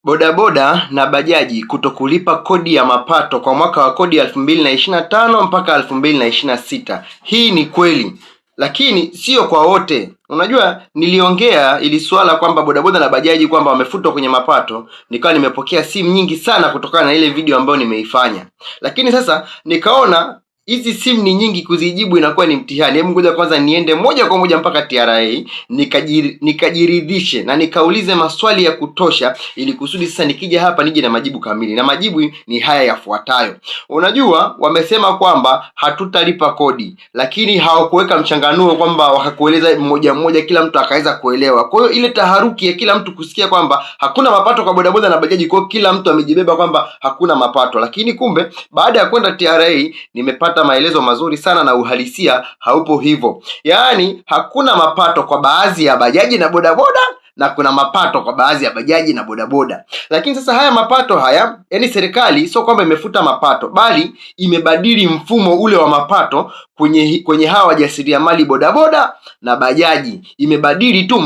Bodaboda na bajaji kutokulipa kodi ya mapato kwa mwaka wa kodi 2025 mpaka 2026. Hii ni kweli, lakini sio kwa wote. Unajua, niliongea ili swala kwamba bodaboda na bajaji kwamba wamefutwa kwenye mapato, nikawa nimepokea simu nyingi sana kutokana na ile video ambayo nimeifanya. Lakini sasa nikaona hizi simu ni nyingi, kuzijibu inakuwa ni mtihani. Hebu ngoja kwanza niende moja kwa moja mpaka TRA nikajiridhishe na nikaulize maswali ya kutosha, ili kusudi sasa nikija hapa nije na majibu kamili. Na majibu ni haya yafuatayo. Unajua, wamesema kwamba hatutalipa kodi, lakini hawakuweka mchanganuo kwamba wakakueleza mmoja mmoja, kila mtu akaweza kuelewa. Kwa hiyo ile taharuki ya kila mtu kusikia kwamba hakuna mapato kwa bodaboda na bajaji, kwa kila mtu amejibeba kwamba hakuna mapato. Lakini kumbe baada ya kwenda TRA nimepata maelezo mazuri sana na uhalisia haupo hivyo. Yaani hakuna mapato kwa baadhi ya bajaji na bodaboda na kuna mapato kwa baadhi ya bajaji na bodaboda. Lakini sasa haya mapato haya, yani serikali sio kwamba imefuta mapato, bali imebadili mfumo ule wa mapato kwenye hawa wajasiriamali bodaboda na bajaji. Imebadili tu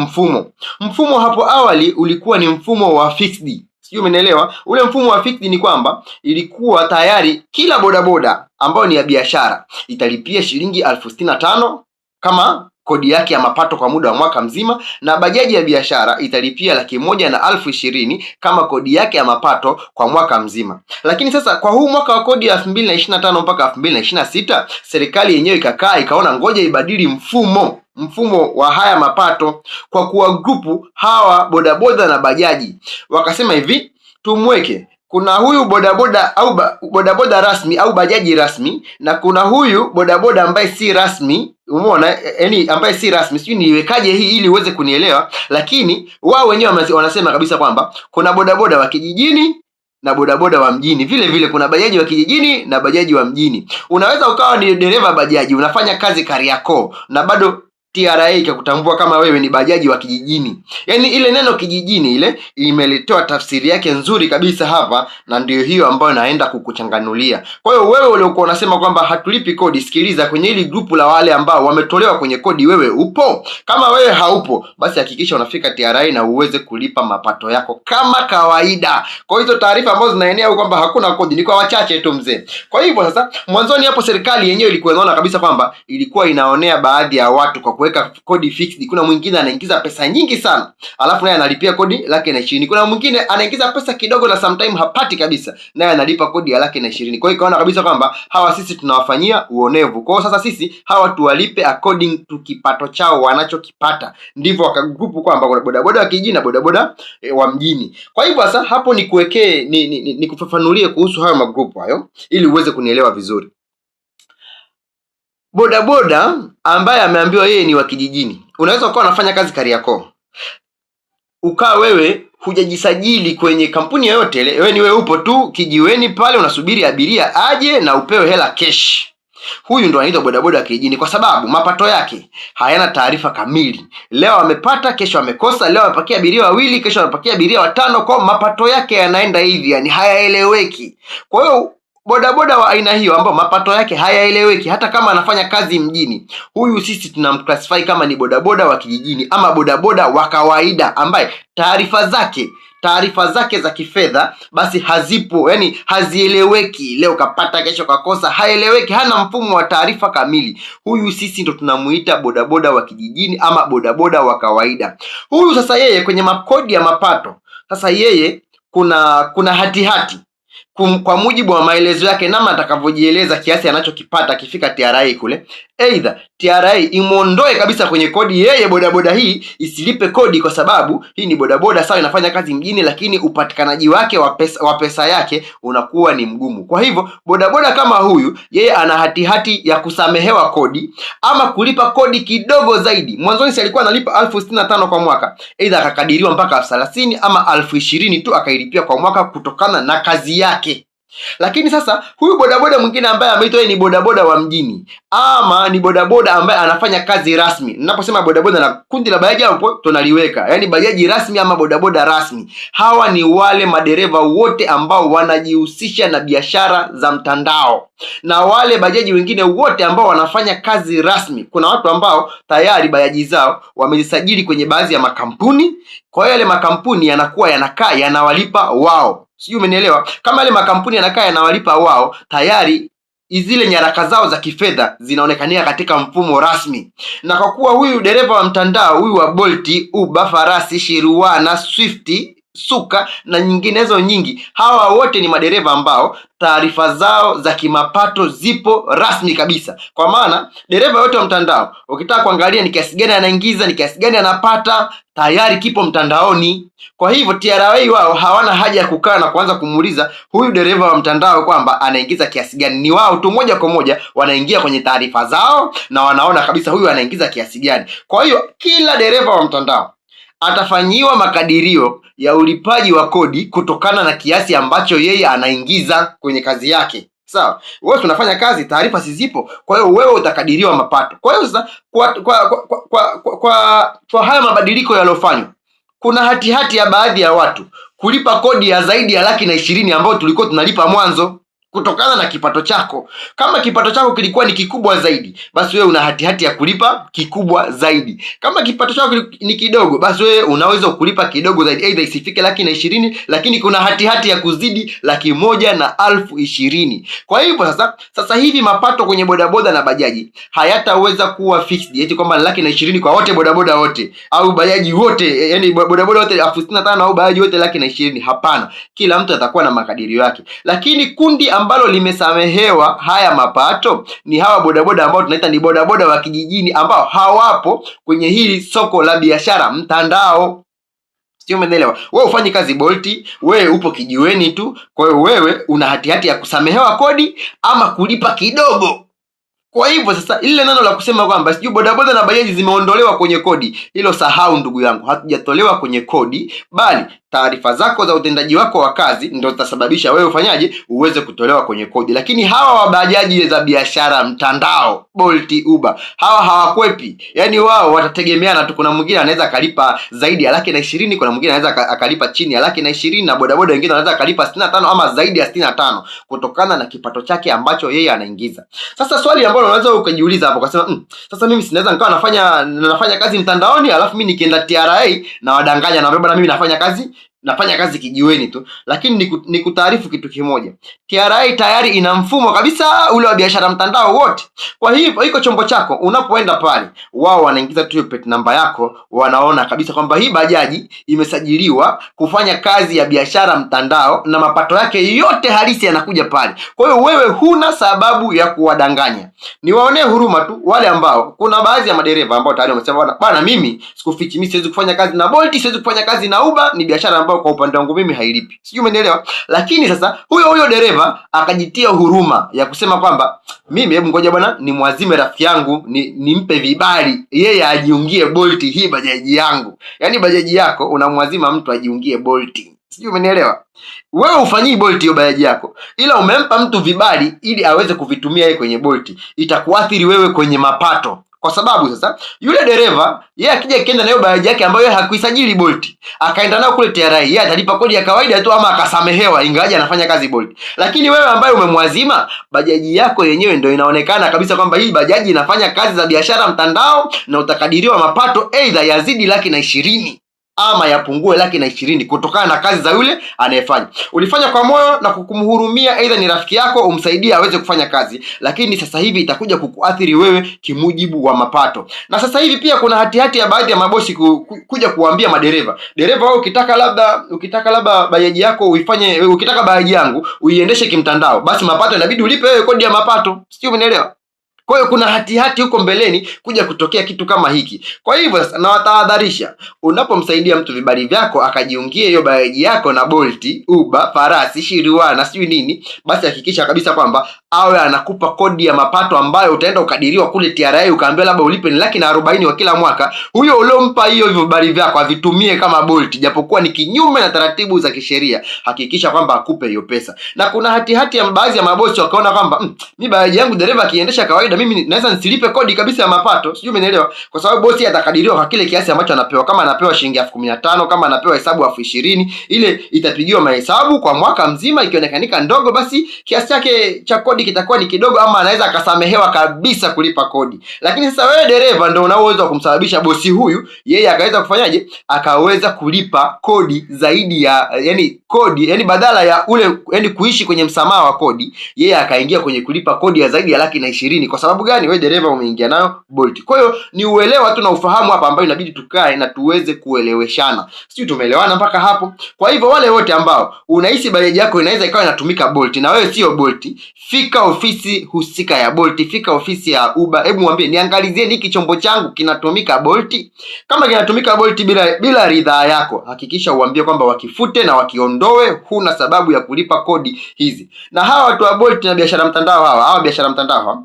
mfumo hapo awali ulikuwa ni mfumo wa fixed. Sio, umeelewa? Ule mfumo wa fixed ni kwamba ilikuwa tayari kila bodaboda ambayo ni ya biashara italipia shilingi 65,000 kama kodi yake ya mapato kwa muda wa mwaka mzima, na bajaji ya biashara italipia 120,000 kama kodi yake ya mapato kwa mwaka mzima. Lakini sasa kwa huu mwaka wa kodi ya 2025 mpaka 2026, serikali yenyewe ikakaa ikaona ngoja ibadili mfumo wa haya mapato kwa kuwa grupu hawa bodaboda na bajaji. Wakasema hivi, tumweke kuna huyu bodaboda au bodaboda rasmi au bajaji rasmi, na kuna huyu bodaboda ambaye si rasmi. Umeona, yani ambaye si rasmi. Sijui niwekaje hii ili uweze kunielewa, lakini wao wenyewe wanasema kabisa kwamba kuna bodaboda wa kijijini na bodaboda wa mjini. Vile vile kuna bajaji wa kijijini na bajaji wa mjini. Unaweza ukawa ni dereva bajaji, unafanya kazi Kariakoo, na bado TRA ikakutambua kama wewe ni bajaji wa kijijini. Yaani ile neno kijijini ile imeletewa tafsiri yake nzuri kabisa hapa, na ndio hiyo ambayo naenda kukuchanganulia. Kwa hiyo wewe uliokuwa unasema kwamba hatulipi kodi, sikiliza, kwenye hili grupu la wale ambao wametolewa kwenye kodi, wewe upo? Kama wewe haupo, basi hakikisha unafika TRA na uweze kulipa mapato yako kama kawaida. Kwa hizo taarifa ambazo zinaenea kwamba hakuna kodi ni kwa wachache tu mzee. Kwa hivyo sasa, mwanzoni hapo serikali yenyewe ilikuwa inaona kabisa kwamba ilikuwa inaonea baadhi ya watu kwa kuweka kodi fixed. Kuna mwingine anaingiza pesa nyingi sana, alafu naye analipia kodi 120,000. Kuna mwingine anaingiza pesa kidogo na sometime hapati kabisa, naye analipa kodi ya 120,000. Kwa hiyo ikaona kabisa kwamba hawa sisi tunawafanyia uonevu. Kwa hiyo sasa sisi hawa tuwalipe according to kipato chao wanachokipata. Ndivyo wakagrupu kwamba kuna bodaboda wa kijijini na bodaboda wa mjini. Kwa hivyo sasa hapo nikuwekee nikufafanulie kuhusu hayo magrupu hayo ili uweze kunielewa vizuri. Bodaboda ambaye ameambiwa yeye ni wa kijijini, unaweza ukawa unafanya kazi Kariakoo, ukawa wewe hujajisajili kwenye kampuni yoyote ile, wewe upo tu kijiweni pale unasubiri abiria aje na upewe hela cash. Huyu ndo anaitwa bodaboda wa kijijini, kwa sababu mapato yake hayana taarifa kamili. Leo amepata, kesho amekosa. Leo amepakia abiria wawili, kesho amepakia abiria 5. Kwa mapato yake yanaenda hivi, yani hayaeleweki. Kwa hiyo bodaboda wa aina hiyo ambao mapato yake hayaeleweki, hata kama anafanya kazi mjini, huyu sisi tunamclassify kama ni bodaboda wa kijijini ama bodaboda wa kawaida, ambaye taarifa zake za kifedha basi hazipo, yani hazieleweki. Leo kapata, kesho kakosa, haeleweki, hana mfumo wa taarifa kamili. Huyu sisi ndo tunamuita bodaboda wa kijijini ama bodaboda wa kawaida. Huyu sasa yeye kwenye makodi ya mapato, sasa yeye kuna hatihati kwa mujibu wa maelezo yake, namna atakavyojieleza kiasi anachokipata akifika TRA kule. Either TRA imondoe kabisa kwenye kodi, yeye bodaboda hii isilipe kodi, kwa sababu hii ni bodaboda sawa, inafanya kazi mjini, lakini upatikanaji wake wa pesa yake unakuwa ni mgumu. Kwa hivyo bodaboda kama huyu, yeye ana hatihati ya kusamehewa kodi ama kulipa kodi kidogo zaidi. Mwanzoni si alikuwa analipa 65,000 kwa mwaka, either akakadiriwa mpaka 30,000 ama 20,000 tu akailipia kwa mwaka kutokana na kazi yake. Lakini sasa huyu bodaboda mwingine ambaye ameitwa ni bodaboda wa mjini ama ni bodaboda ambaye anafanya kazi rasmi. Ninaposema bodaboda na kundi la bajaji hapo tunaliweka, yaani bajaji rasmi ama bodaboda rasmi. Hawa ni wale madereva wote ambao wanajihusisha na biashara za mtandao, na wale bajaji wengine wote ambao wanafanya kazi rasmi. Kuna watu ambao tayari bajaji zao wamejisajili kwenye baadhi ya makampuni, kwa hiyo yale makampuni yanakuwa yanakaa yanawalipa wao. Sijui umenielewa? Kama yale makampuni yanakaa yanawalipa wao, tayari zile nyaraka zao za kifedha zinaonekania katika mfumo rasmi. Na kwa kuwa huyu dereva wa mtandao huyu wa Bolt, Uber, Farasi, Shiruana, Swift, Suka na nyinginezo nyingi, hawa wote ni madereva ambao taarifa zao za kimapato zipo rasmi kabisa. Kwa maana dereva yote wa mtandao ukitaka kuangalia ni kiasi gani anaingiza, ni kiasi gani anapata, tayari kipo mtandaoni. Kwa hivyo TRA wao hawana haja ya kukaa na kuanza kumuuliza huyu dereva wa mtandao kwamba anaingiza kiasi gani. Ni wao tu moja kwa moja wanaingia kwenye taarifa zao na wanaona kabisa huyu anaingiza kiasi gani. Kwa hiyo kila dereva wa mtandao atafanyiwa makadirio ya ulipaji wa kodi kutokana na kiasi ambacho yeye anaingiza kwenye kazi yake. Sawa, wewe tunafanya kazi, taarifa sizipo, kwa hiyo wewe utakadiriwa mapato. Kwa hiyo sasa kwa haya mabadiliko yaliyofanywa, kuna hatihati ya baadhi ya watu kulipa kodi ya zaidi ya 120,000 ambayo tulikuwa tunalipa mwanzo kutokana na kipato chako. Kama kipato chako kilikuwa ni kikubwa zaidi, basi wewe una hatihati ya kulipa kikubwa zaidi. Kama kipato chako ni kidogo, basi wewe unaweza kulipa kidogo zaidi, aidha isifike 120,000, lakini kuna hatihati ya kuzidi 120,000. Kwa hivyo sasa hivi mapato kwenye bodaboda na bajaji hayataweza kuwa fixed, eti kwamba 120,000 kwa wote bodaboda wote au bajaji wote, yani bodaboda wote 65,000 au bajaji wote 120,000. Hapana, kila mtu atakuwa na makadirio yake. Lakini kundi ambalo limesamehewa haya mapato ni hawa bodaboda ambao tunaita ni bodaboda wa kijijini, ambao hawapo kwenye hili soko la biashara mtandao. Sio, umeelewa? Wewe ufanyi kazi Bolt, wewe upo kijiweni tu, kwa hiyo wewe una hatihati ya kusamehewa kodi ama kulipa kidogo. Kwa hivyo sasa ile neno la kusema kwamba sijui bodaboda na bajaji zimeondolewa kwenye kodi, hilo sahau ndugu yangu, hatujatolewa kwenye kodi, bali taarifa zako za utendaji wako wa kazi ndio zitasababisha wewe ufanyaje uweze kutolewa kwenye kodi. Lakini hawa wa bajaji za biashara mtandao, Bolt, Uber, hawa hawakwepi. Yaani wao watategemeana tu, kuna mwingine anaweza akalipa zaidi ya 120,000, kuna mwingine anaweza akalipa chini ya 120,000, na bodaboda wengine wanaweza akalipa 65 ama zaidi ya 65 kutokana na kipato chake ambacho yeye anaingiza. Sasa swali ambalo unaweza ukajiuliza hapo ukasema, sasa mimi sinaweza nikawa nafanya kazi mtandaoni alafu mimi nikienda TRA na wadanganya na bwana mimi nafanya kazi kijiweni tu. Lakini nikutaarifu kitu kimoja, TRA tayari ina mfumo kabisa ule wa biashara mtandao wote. Kwa hivyo iko chombo chako, unapoenda pale wao wanaingiza tu plate namba yako, wanaona kabisa kwamba hii bajaji imesajiliwa kufanya kazi ya biashara mtandao na mapato yake yote halisi yanakuja pale. Kwa hiyo wewe huna sababu ya kuwadanganya. Niwaonee huruma tu wale ambao, kuna baadhi ya madereva ambao tayari wamesema bwana mimi sikufichi, mimi siwezi kufanya kazi na Bolt, siwezi kufanya kazi na Uber, ni biashara ambayo kwa upande wangu mimi hailipi. Sijui umeelewa? Lakini sasa huyo dereva akajitia huruma ya kusema kwamba mimi hebu ngoja bwana nimwazime rafiki yangu nimpe vibali yeye ajiungie Bolt hii bajaji yangu. Yaani bajaji yako unamwazima mtu ajiungie Bolt. Sijui umenielewa? Wewe ufanyii Bolt hiyo bajaji yako, ila umempa mtu vibali ili aweze kuvitumia yeye kwenye Bolt. Itakuathiri wewe kwenye mapato. Kwa sababu sasa yule dereva yeye akija kenda nayo bajaji yake ambayo hakuisajili Bolt, akaenda nayo kule TRA, yeye atalipa kodi ya kawaida tu ama akasamehewa ingawaje anafanya kazi Bolt. Lakini wewe ambaye umemwazima bajaji yako yenyewe ndio inaonekana kabisa kwamba hii bajaji inafanya kazi za biashara mtandao, na utakadiriwa mapato aidha yazidi 120,000 ama yapungue 120,000 kutokana na kazi za yule anayefanya. Ulifanya kwa moyo na kukumhurumia, aidha ni rafiki yako umsaidie aweze kufanya kazi, lakini sasa hivi itakuja kukuathiri wewe kimujibu wa mapato. Na sasa hivi pia kuna hatihati ya baadhi ya mabosi kuja kuambia madereva, wewe ukitaka labda bajaji yako uifanye, ukitaka bajaji yangu uiendeshe kimtandao, basi mapato inabidi ulipe wewe kodi ya mapato. Sio, umeelewa? Kwa hiyo kuna hatihati huko mbeleni kuja kutokea kitu kama hiki. Kwa hivyo na watahadharisha, unapomsaidia mtu vibali vyako akajiungie hiyo bajaji yako na Bolt, Uber, Farasi, Shiruana, sijui nini, basi hakikisha kabisa kwamba awe anakupa kodi ya mapato ambayo utaenda ukadiriwa kule TRA ukaambia labda ulipe ni 140 wa kila mwaka, huyo uliompa hiyo vibali vyako avitumie kama Bolt, japokuwa ni kinyume na taratibu za kisheria, hakikisha kwamba akupe hiyo pesa. Na kuna hati ya baadhi ya mabosi wakaona kwamba mimi baadhi yangu dereva akiendesha kawaida mimi naweza nisilipe kodi kabisa ya mapato, sijui umenielewa, kwa sababu bosi atakadiriwa kwa kile kiasi ambacho anapewa. Kama anapewa shilingi 15,000, kama anapewa hesabu 20,000, ile itapigiwa mahesabu kwa mwaka mzima, ikionekanika ndogo basi kiasi chake cha kodi kitakuwa ni kidogo, ama anaweza akasamehewa kabisa kulipa kodi. Lakini sasa wewe dereva ndio una uwezo wa kumsababisha bosi huyu yeye akaweza kufanyaje, akaweza kulipa kodi zaidi ya kodi, badala ya ule kuishi kwenye msamaha wa kodi, yeye akaingia kwenye kulipa kodi ya zaidi ya 120,000. Kwa sababu gani? Wewe dereva umeingia nayo Bolt. Kwa hiyo ni uelewa tu na ufahamu hapa ambao inabidi tukae na tuweze kueleweshana. Sijui tumeelewana mpaka hapo? Kwa hivyo wale wote ambao unahisi bajaji yako inaweza ikawa inatumika Bolt na wewe sio Bolt, fika ofisi husika ya Bolt, fika ofisi ya Uber, hebu mwambie niangalizie hiki chombo changu kinatumika Bolt. Kama kinatumika Bolt bila ridhaa yako, hakikisha uambie kwamba wakifute na wakiondoe, huna sababu ya kulipa kodi hizi. Na hawa watu wa Bolt na biashara mtandao, hawa biashara mtandao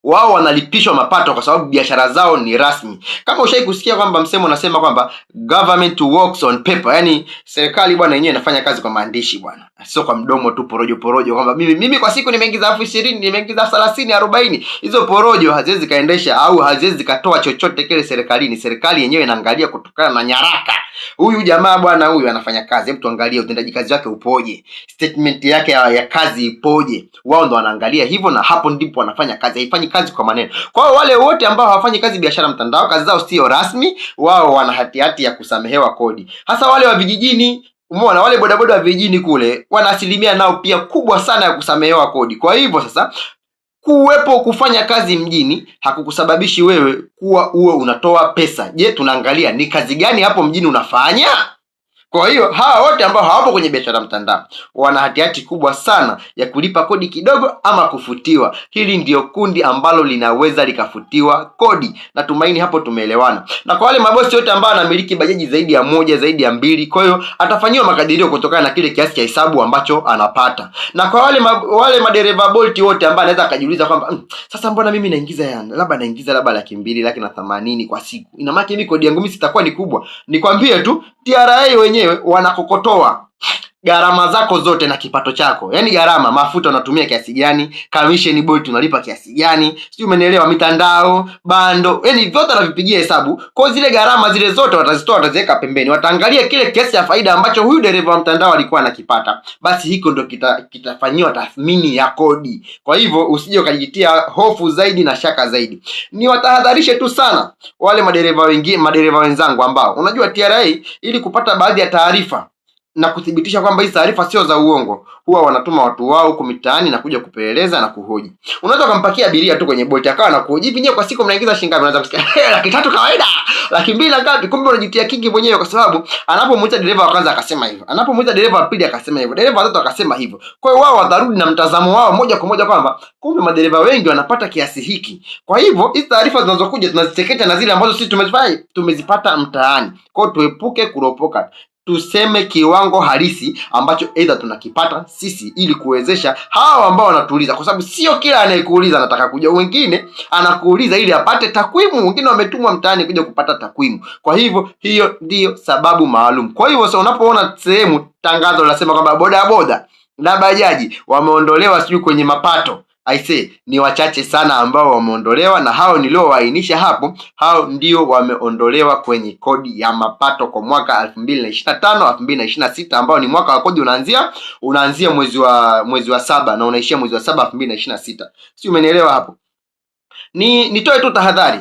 wao wanalipishwa mapato kwa sababu biashara zao ni rasmi. Kama ushai kusikia kwamba msemo unasema kwamba government works on paper, yani serikali bwana yenyewe inafanya kazi kwa maandishi bwana, sio kwa mdomo tu porojo kwamba mimi kwa siku nimeingiza 20,000, nimeingiza 30, 40. Hizo porojo haziwezi kaendesha au haziwezi katoa chochote kile serikalini. Serikali yenyewe inaangalia kutokana na nyaraka, huyu jamaa bwana huyu anafanya kazi, hebu tuangalie utendaji kazi wake upoje, statement yake ya kazi ipoje. Wao ndo wanaangalia hivyo, na hapo ndipo wanafanya kazi, haifanyi kazi kwa maneno. Kwa hiyo wale wote ambao hawafanyi kazi biashara mtandao, kazi zao sio rasmi, wao wana hati ya kusamehewa kodi. Hasa wale wa vijijini, umeona wale bodaboda wa vijijini kule wana asilimia nao pia kubwa sana ya kusamehewa kodi. Kwa hivyo sasa kuwepo kufanya kazi mjini hakukusababishi wewe kuwa uwe unatoa pesa. Je, tunaangalia ni kazi gani hapo mjini unafanya? Kwa hiyo hawa wote ambao hawapo kwenye biashara mtandao wana hati kubwa sana ya kulipa kodi kidogo ama kufutiwa. Hili ndio kundi ambalo linaweza likafutiwa kodi. Natumaini hapo tumeelewana. Na kwa wale mabosi wote ambao anamiliki bajaji zaidi ya 1, zaidi ya 2, kwa hiyo atafanyiwa makadirio kutokana na kile kiasi cha hesabu ambacho anapata. Na kwa wale madereva Bolt wote ambao anaweza akajiuliza kwamba sasa mbona mimi naingiza labda 200,000, 180,000 kwa siku, ina maana mimi kodi yangu mimi sitakuwa ni kubwa. Nikwambie tu TRA wenyewe wanakokotoa gharama zako zote na kipato chako. Yaani gharama, mafuta unatumia kiasi gani, commission Bolt unalipa kiasi gani, sio umenielewa, mitandao, bando, yaani vyote wanavipigia hesabu. Kwa zile gharama zile zote watazitoa, wataziweka pembeni. Wataangalia kile kiasi cha faida ambacho huyu dereva wa mtandao alikuwa anakipata. Basi hiko ndio kitafanywa tathmini ya kodi. Kwa hivyo usije ukajitia hofu zaidi na shaka zaidi. Ni watahadharishe tu sana wale madereva wenzangu ambao unajua TRA ili kupata baadhi ya taarifa na kuthibitisha kwamba hizi taarifa sio za uongo, huwa wanatuma watu wao huko mitaani na kuja kupeleleza na kuhoji. Unaweza kumpakia abiria tu kwenye Bolt akawa na kuhoji, hivi kwa siku mnaingiza shilingi ngapi? Unaweza kusikia 300 kawaida, 200 ngapi? Kumbe unajitia kingi mwenyewe, kwa sababu anapomuita dereva wa kwanza akasema hivyo, anapomuita dereva wa pili akasema hivyo, dereva wa tatu akasema hivyo. Kwa hiyo wao watarudi na mtazamo wao moja kwa moja kwamba kumbe madereva wengi wanapata kiasi hiki. Kwa hivyo hizi taarifa zinazokuja tunazicheketa na zile ambazo sisi tumezipata mtaani. Kwa hiyo tuepuke kuropoka. Tuseme kiwango halisi ambacho aidha tunakipata sisi, ili kuwezesha hawa ambao wanatuuliza, kwa sababu sio kila anayekuuliza anataka kuja. Wengine anakuuliza ili apate takwimu, wengine wametumwa mtaani kuja kupata takwimu. Kwa hivyo hiyo ndiyo sababu maalum. Kwa hivyo sasa unapoona sehemu tangazo linasema kwamba bodaboda na bajaji wameondolewa sijui kwenye mapato, I say ni wachache sana ambao wameondolewa, na hao niliowaainisha hapo, hao ndio wameondolewa kwenye kodi ya mapato kwa mwaka 2025 2026, ambao ni mwaka wa kodi unaanzia mwezi wa 7 na unaishia mwezi wa 7 2026. Si umenielewa hapo? Nitoe tu tahadhari.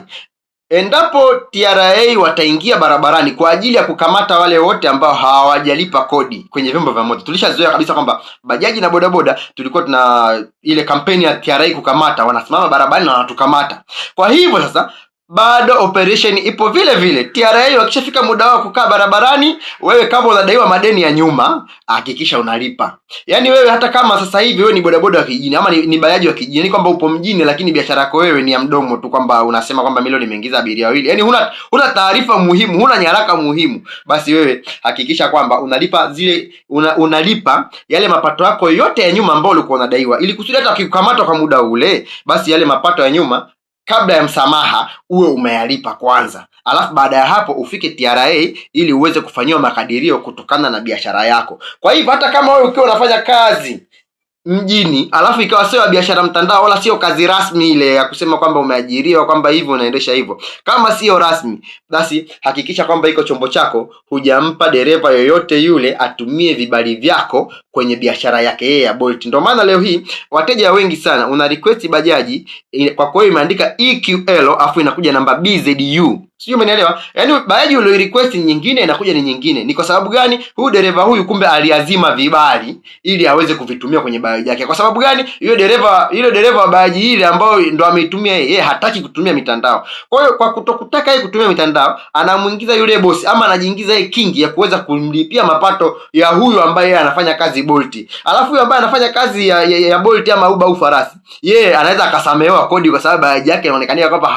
Endapo TRA wataingia barabarani kwa ajili ya kukamata wale wote ambao hawajalipa kodi kwenye vyombo vya moto. Tulishazoea kabisa kwamba bajaji na bodaboda tulikuwa tuna ile kampeni ya TRA kukamata, wanasimama barabarani na wanatukamata. Kwa hivyo sasa bado operation ipo vile vile. TRA wakishafika muda wao kukaa barabarani, wewe kama unadaiwa madeni ya nyuma, hakikisha unalipa. Yaani wewe hata kama sasa hivi wewe ni bodaboda wa kijijini ama ni bajaji wa kijijini, yani kwamba upo mjini lakini biashara yako wewe ni ya mdomo tu, kwamba unasema kwamba milioni imeingiza abiria wawili, yani huna taarifa muhimu, huna nyaraka muhimu, basi wewe hakikisha kwamba unalipa zile unalipa yale mapato yako yote ya nyuma ambayo ulikuwa unadaiwa, ili kusudi hata ukikamatwa kwa muda ule, basi yale mapato ya nyuma kabla ya msamaha uwe umeyalipa kwanza, alafu baada ya hapo ufike TRA ili uweze kufanyiwa makadirio kutokana na biashara yako. Kwa hivyo hata kama wewe ukiwa unafanya kazi mjini alafu ikawa sio biashara mtandao wala sio kazi rasmi ile ya kusema kwamba umeajiriwa kwamba hivyo unaendesha hivyo, kama sio rasmi, basi hakikisha kwamba iko chombo chako hujampa dereva yoyote yule atumie vibali vyako kwenye biashara yake yeye ya Bolt. Ndio maana leo hii wateja wengi sana una request bajaji kwa kweli imeandika EQL afu inakuja namba BZU. Sio, umenielewa? Yaani bajaji ule request nyingine inakuja ni nyingine. Ni kwa sababu gani? Huyu dereva huyu kumbe aliazima vibali ili aweze kuvitumia kwenye bajaji yake. Kwa sababu gani? Yule dereva wa bajaji ile ambao ndo ameitumia yeye hataki kutumia mitandao. Kwa hiyo kwa kutokutaka yeye kutumia mitandao, anamuingiza yule bosi ama anajiingiza yeye kingi ya kuweza kumlipia mapato ya huyu ambaye yeye anafanya kazi Bolt. Alafu huyu ambaye anafanya kazi ya Bolt ama Uber au farasi, yeye anaweza akasamehewa kodi kwa sababu bajaji yake inaonekana kwamba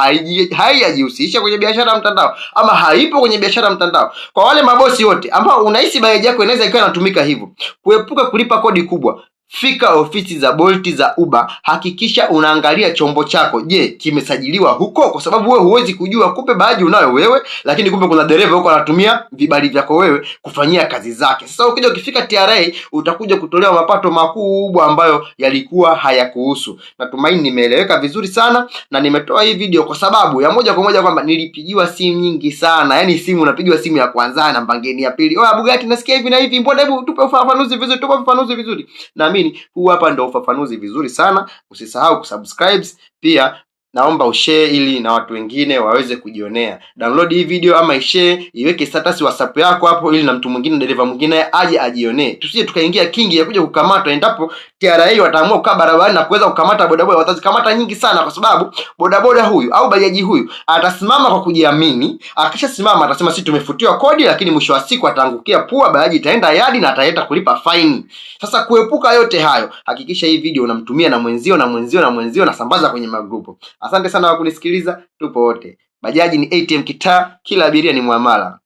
haijihusisha kwenye biashara mtandao ama haipo kwenye biashara mtandao. Kwa wale mabosi wote ambao unahisi bajaji yako inaweza ikawa inatumika hivyo, kuepuka kulipa kodi kubwa, fika ofisi za Bolt za Uber, hakikisha unaangalia chombo chako, je, kimesajiliwa huko? Kwa sababu wewe huwezi kujua, kumbe bajaji unayo wewe, lakini kumbe kuna dereva huko anatumia vibali vyako wewe kufanyia kazi zake. Sasa ukifika TRA utakuja kutolewa mapato makubwa ambayo yalikuwa hayakuhusu. Natumaini nimeeleweka vizuri sana na nimetoa hii video kwa sababu ya moja kwa moja kwamba nilipigiwa simu nyingi sana. Yaani simu unapigiwa simu ya kwanza na mbangeni ya pili, "Oh Bugatti nasikia hivi na hivi, mbona hebu tupe ufafanuzi vizuri." Na huu hapa ndio ufafanuzi vizuri sana. Usisahau kusubscribe, pia naomba ushare ili na watu wengine waweze kujionea. Download hii video ama ishare, iweke status WhatsApp yako hapo ili na mtu mwingine, dereva mwingine aje ajionee. Tusije tukaingia kingi ya kuja kukamatwa endapo TRA wataamua kukaa barabarani na kuweza kukamata bodaboda. Watazikamata nyingi sana kwa sababu bodaboda huyu au bajaji huyu atasimama kwa kujiamini. Akishasimama atasema sisi tumefutiwa kodi, lakini mwisho wa siku ataangukia pua, bajaji itaenda yadi na ataenda kulipa faini. Sasa kuepuka yote hayo, hakikisha hii video unamtumia na mwenzio na sambaza kwenye magrupu. Asante sana kwa kunisikiliza, tupo wote. Bajaji ni ATM kitaa, kila abiria ni muamala.